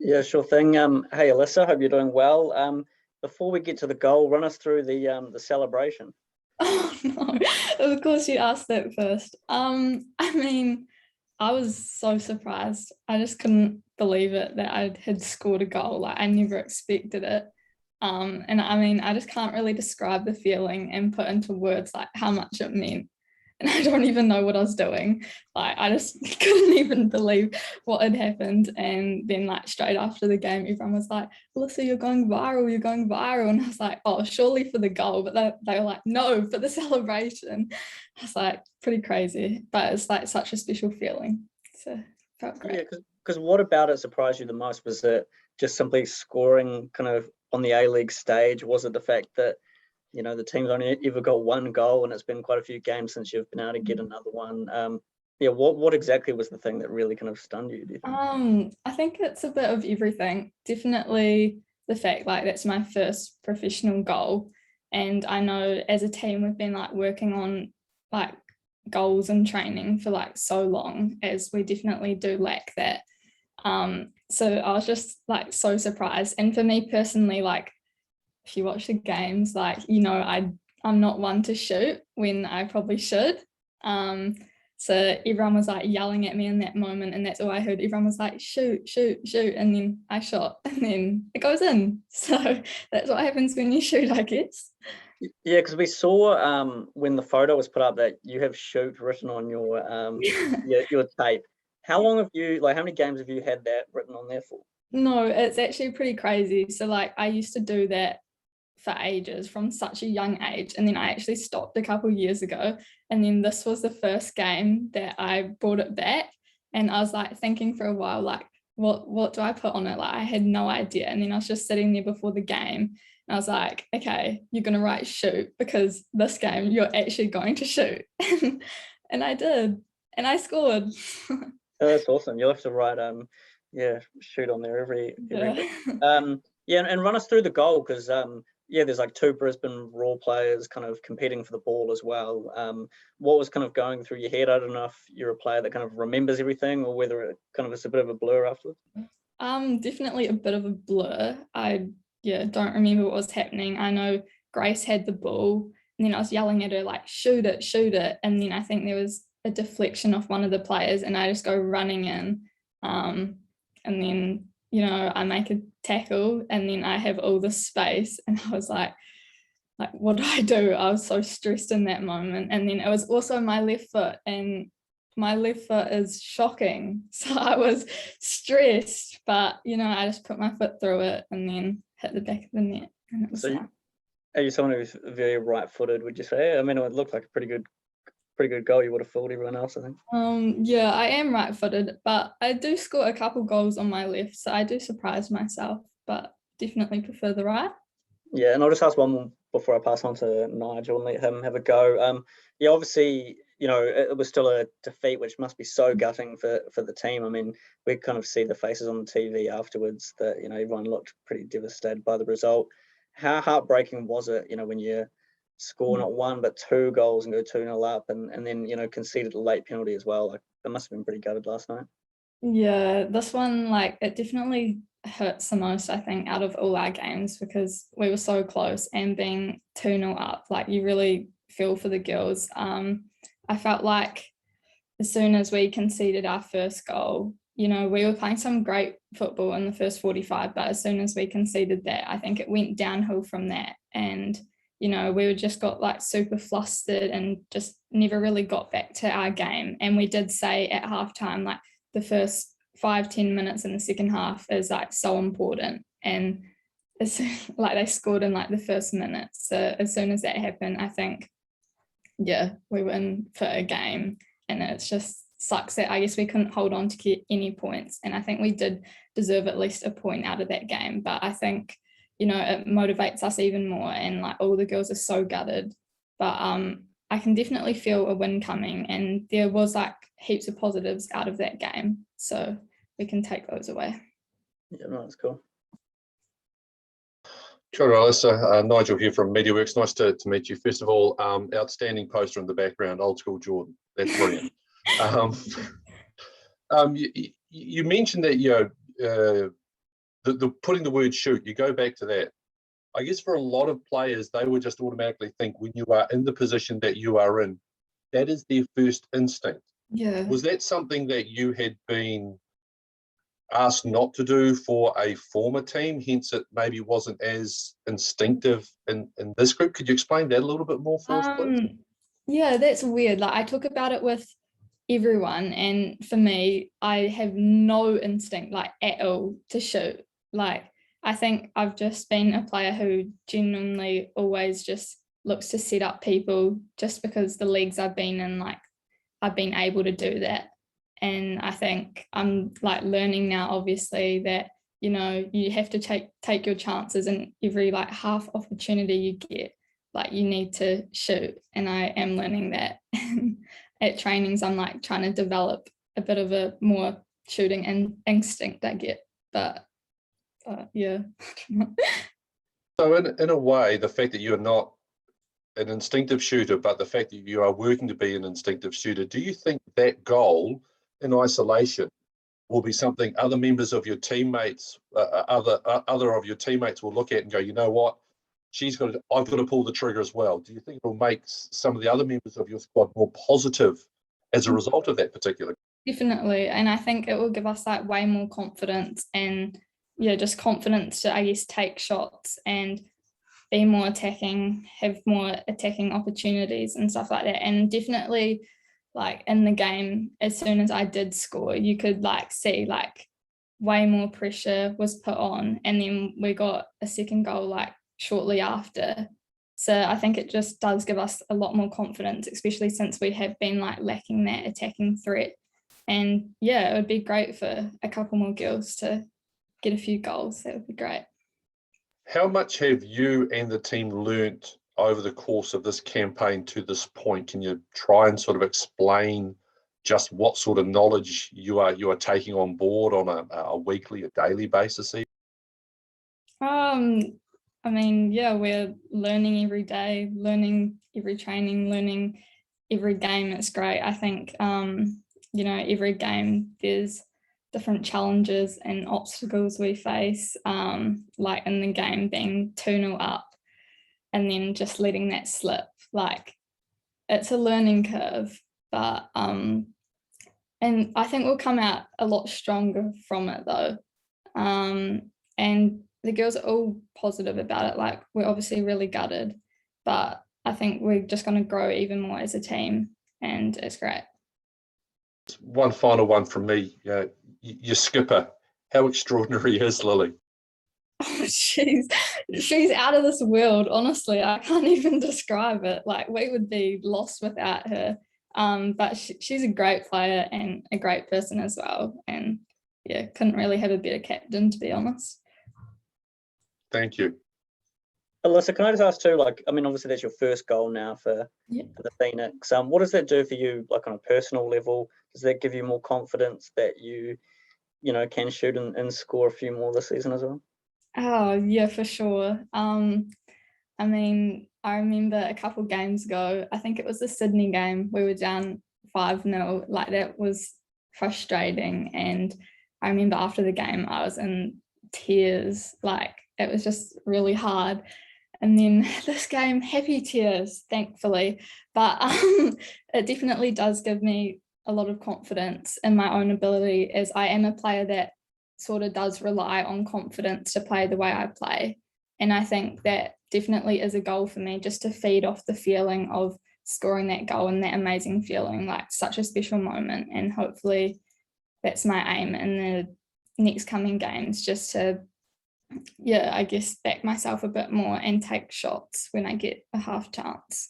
Yeah, sure thing. Hey, Alyssa, hope you're doing well. Before we get to the goal, run us through the celebration. Oh no, of course you asked that first. I mean, I was so surprised. I just couldn't believe it that I had scored a goal. Like I never expected it. And I mean, I just can't really describe the feeling and put into words like how much it meant. And I don't even know what I was doing. Like I just couldn't even believe what had happened. And then like straight after the game, everyone was like, Alyssa, you're going viral, you're going viral. And I was like, oh, surely for the goal. But they were like, no, for the celebration. I was like, pretty crazy. But it's like such a special feeling. So it felt great. Yeah, because what about it surprised you the most? Was it just simply scoring kind of on the A-League stage? Was it the fact that, the team's only ever got one goal and it's been quite a few games since you've been able to get another one? Yeah, what exactly was the thing that really kind of stunned you, do you think? I think it's a bit of everything. Definitely the fact like that's my first professional goal. And I know as a team we've been like working on like goals and training for like so long, as we definitely do lack that. So I was just like so surprised. And for me personally, like if you watch the games, like I'm not one to shoot when I probably should. So everyone was like yelling at me in that moment, and that's all I heard. Everyone was like, shoot, shoot, shoot. And then I shot, and then it goes in. So that's what happens when you shoot, I guess. Yeah, because we saw when the photo was put up that you have shoot written on your tape. How long have you, like, how many games have you had that written on there for? No, it's actually pretty crazy. So like I used to do that for ages from such a young age, and then I actually stopped a couple of years ago, and then this was the first game that I brought it back, and I was like thinking for a while like what do I put on it. Like I had no idea, and then I was just sitting there before the game and I was like, okay, you're gonna write shoot because this game you're actually going to shoot. And I did, and I scored. Oh, that's awesome. You'll have to write yeah, shoot on there every Yeah. week. Yeah, and run us through the goal because yeah, there's like two Brisbane Raw players kind of competing for the ball as well. What was kind of going through your head? I don't know if you're a player that kind of remembers everything or whether it kind of is a bit of a blur afterwards. Definitely a bit of a blur. I don't remember what was happening. I know Grace had the ball, and then I was yelling at her like shoot it, and then I think there was a deflection off one of the players, and I just go running in, and then I make a tackle, and then I have all this space, and I was like what do I do? I was so stressed in that moment, and then it was also my left foot, and my left foot is shocking. So I was stressed, but I just put my foot through it and then hit the back of the net. And it was So are you someone who's very right-footed, would you say? I mean, it looked like a pretty good goal. You would have fooled everyone else, I think. Yeah, I am right-footed, but I do score a couple goals on my left, so I do surprise myself, but definitely prefer the right. Yeah, and I'll just ask one more before I pass on to Nigel and let him have a go. Yeah, obviously, it was still a defeat, which must be so gutting for the team. I mean, we kind of see the faces on the TV afterwards that, everyone looked pretty devastated by the result. How heartbreaking was it, when you score not one but two goals and go 2-0 up and then, conceded a late penalty as well? Like, that must have been pretty gutted last night. Yeah, this one, like, it definitely hurts the most, I think, out of all our games because we were so close, and being 2-0 up, like, you really feel for the girls. I felt like as soon as we conceded our first goal, we were playing some great football in the first 45, but as soon as we conceded that, I think it went downhill from that. And, we just got like super flustered and just never really got back to our game. And we did say at halftime, like, the first 5-10 minutes in the second half is like so important, and it's like they scored in like the first minute, so as soon as that happened, I think we were in for a game, and it's just sucks that I guess we couldn't hold on to get any points, and I think we did deserve at least a point out of that game, but I think it motivates us even more, and like all the girls are so gutted, but I can definitely feel a win coming, and there was like heaps of positives out of that game, so we can take those away. Yeah, no, that's cool. Sure, Alyssa. Nigel here from MediaWorks. Nice to meet you. First of all, outstanding poster in the background, old school Jordan. That's brilliant. You mentioned that the putting the word shoot, you go back to that. I guess for a lot of players, they would just automatically think when you are in the position that you are in, that is their first instinct. Yeah. Was that something that you had been asked not to do for a former team, hence it maybe wasn't as instinctive in this group? Could you explain that a little bit more for us, please? Yeah, that's weird. Like, I talk about it with everyone, and for me, I have no instinct like at all to shoot. Like, I think I've just been a player who genuinely always just looks to set up people, just because the leagues I've been in, like, I've been able to do that. And I think I'm like learning now, obviously, that, you know, you have to take your chances, and every like half opportunity you get, like, you need to shoot. And I am learning that. At trainings, I'm like trying to develop a bit of a more shooting and instinct I get. But yeah. So in a way, the fact that you're not an instinctive shooter, but the fact that you are working to be an instinctive shooter, do you think that goal in isolation will be something other members of your teammates, other of your teammates will look at and go, you know what, I've got to pull the trigger as well? Do you think it will make some of the other members of your squad more positive as a result of that particular? Definitely. And I think it will give us like way more confidence, and yeah, just confidence to, I guess, take shots and be more attacking, have more attacking opportunities and stuff like that. And definitely, like, in the game, as soon as I did score, you could like see like way more pressure was put on, and then we got a second goal like shortly after. So I think it just does give us a lot more confidence, especially since we have been like lacking that attacking threat. And yeah, it would be great for a couple more girls to get a few goals. That would be great. How much have you and the team learnt over the course of this campaign to this point? Can you try and sort of explain just what sort of knowledge you are taking on board on a weekly, a daily basis? I mean, yeah, we're learning every day, learning every training, learning every game. It's great. I think, you know, every game there's different challenges and obstacles we face, like in the game being 2-0 up and then just letting that slip. Like, it's a learning curve, but and I think we'll come out a lot stronger from it though. And the girls are all positive about it. Like, we're obviously really gutted, but I think we're just going to grow even more as a team, and it's great. One final one from me. Your skipper, how extraordinary is Lily? Oh, she's out of this world. Honestly, I can't even describe it. Like, we would be lost without her. But she's a great player and a great person as well. And yeah, couldn't really have a better captain, to be honest. Thank you. Alyssa, can I just ask too, like, I mean, obviously that's your first goal now for the Phoenix. What does that do for you, like, on a personal level? Does that give you more confidence that you know, can shoot and score a few more this season as well? Oh, yeah, for sure. I mean, I remember a couple games ago, I think it was the Sydney game, we were down 5-0. Like, that was frustrating. And I remember after the game, I was in tears. Like, it was just really hard. And then this game, happy tears, thankfully. But it definitely does give me a lot of confidence in my own ability, as I am a player that sort of does rely on confidence to play the way I play. And I think that definitely is a goal for me, just to feed off the feeling of scoring that goal and that amazing feeling, like such a special moment. And hopefully that's my aim in the next coming games, just to, yeah, I guess back myself a bit more and take shots when I get a half chance.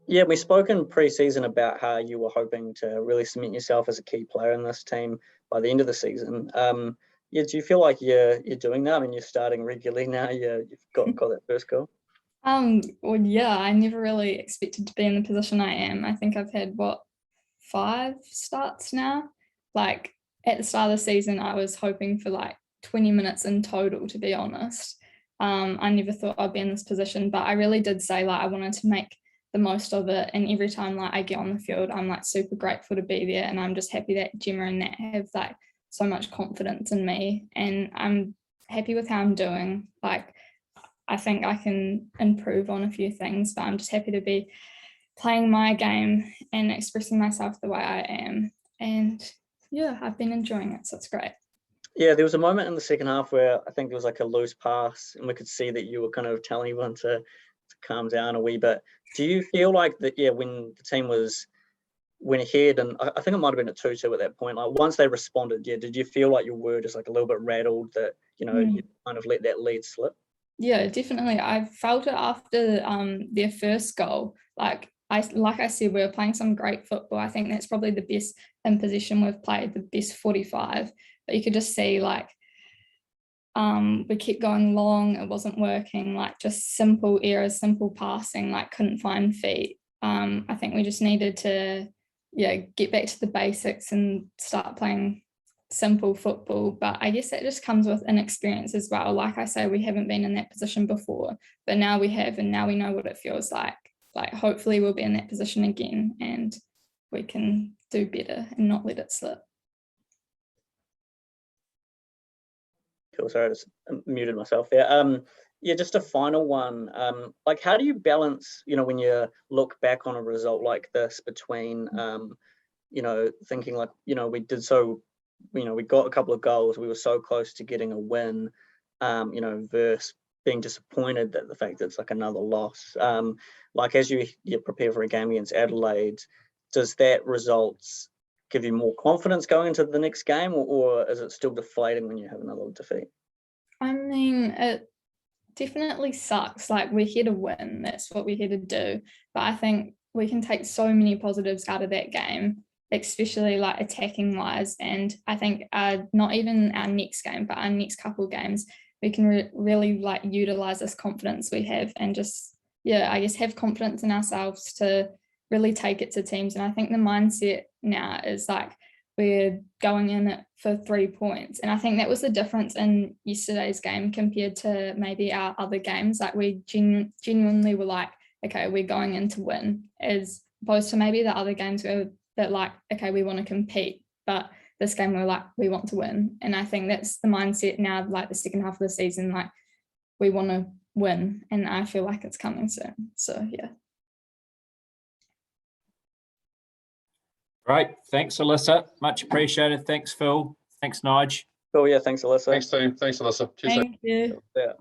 Yeah, we spoke in pre-season about how you were hoping to really cement yourself as a key player in this team by the end of the season. Yeah, do you feel like you're doing that? I mean, you're starting regularly now. You've got that first goal. Well, yeah, I never really expected to be in the position I am. I think I've had 5 starts now. Like, at the start of the season, I was hoping for like 20 minutes in total, to be honest. I never thought I'd be in this position, but I really did say, like, I wanted to make the most of it. And every time like I get on the field, I'm like super grateful to be there, and I'm just happy that Gemma and Nat have like so much confidence in me. And I'm happy with how I'm doing. Like, I think I can improve on a few things, but I'm just happy to be playing my game and expressing myself the way I am. And yeah, I've been enjoying it, so it's great. Yeah, there was a moment in the second half where I think there was like a loose pass, and we could see that you were kind of telling everyone to calm down a wee bit. Do you feel like that? Yeah, when the team went ahead, and I think it might have been a 2-2 at that point. Like once they responded, yeah, did you feel like you were just like a little bit rattled that you kind of let that lead slip? Yeah, definitely. I felt it after their first goal. Like I said, we were playing some great football. I think that's probably the best in possession we've played, the best 45. But you could just see like we kept going long, it wasn't working, like just simple errors, simple passing, like couldn't find feet. I think we just needed to get back to the basics and start playing simple football. But I guess that just comes with inexperience as well. Like I say, we haven't been in that position before, but now we have, and now we know what it feels like. Like hopefully we'll be in that position again and we can do better and not let it slip. Cool. Sorry, I just muted myself there. Yeah, just a final one. Like, how do you balance, when you look back on a result like this between, thinking like, we did so, we got a couple of goals, we were so close to getting a win, versus being disappointed that the fact that it's like another loss. Like as you prepare for a game against Adelaide, does that results give you more confidence going into the next game, or is it still deflating when you have another defeat? I mean, it definitely sucks. Like we're here to win, that's what we're here to do. But I think we can take so many positives out of that game, especially like attacking wise. And I think not even our next game, but our next couple of games, we can really like utilize this confidence we have and just, I guess have confidence in ourselves to really take it to teams. And I think the mindset now is like we're going in it for 3 points. And I think that was the difference in yesterday's game compared to maybe our other games. Like we genuinely were like, okay, we're going in to win, as opposed to maybe the other games were that like, okay, we want to compete. But this game we're like, we want to win. And I think that's the mindset now, like the second half of the season, like we want to win. And I feel like it's coming soon. So yeah. Great. Thanks, Alyssa. Much appreciated. Thanks, Phil. Thanks, Nige. Cool. Yeah. Thanks, Alyssa. Thanks, team. Thanks, Alyssa. Cheers. Thank you. Yeah.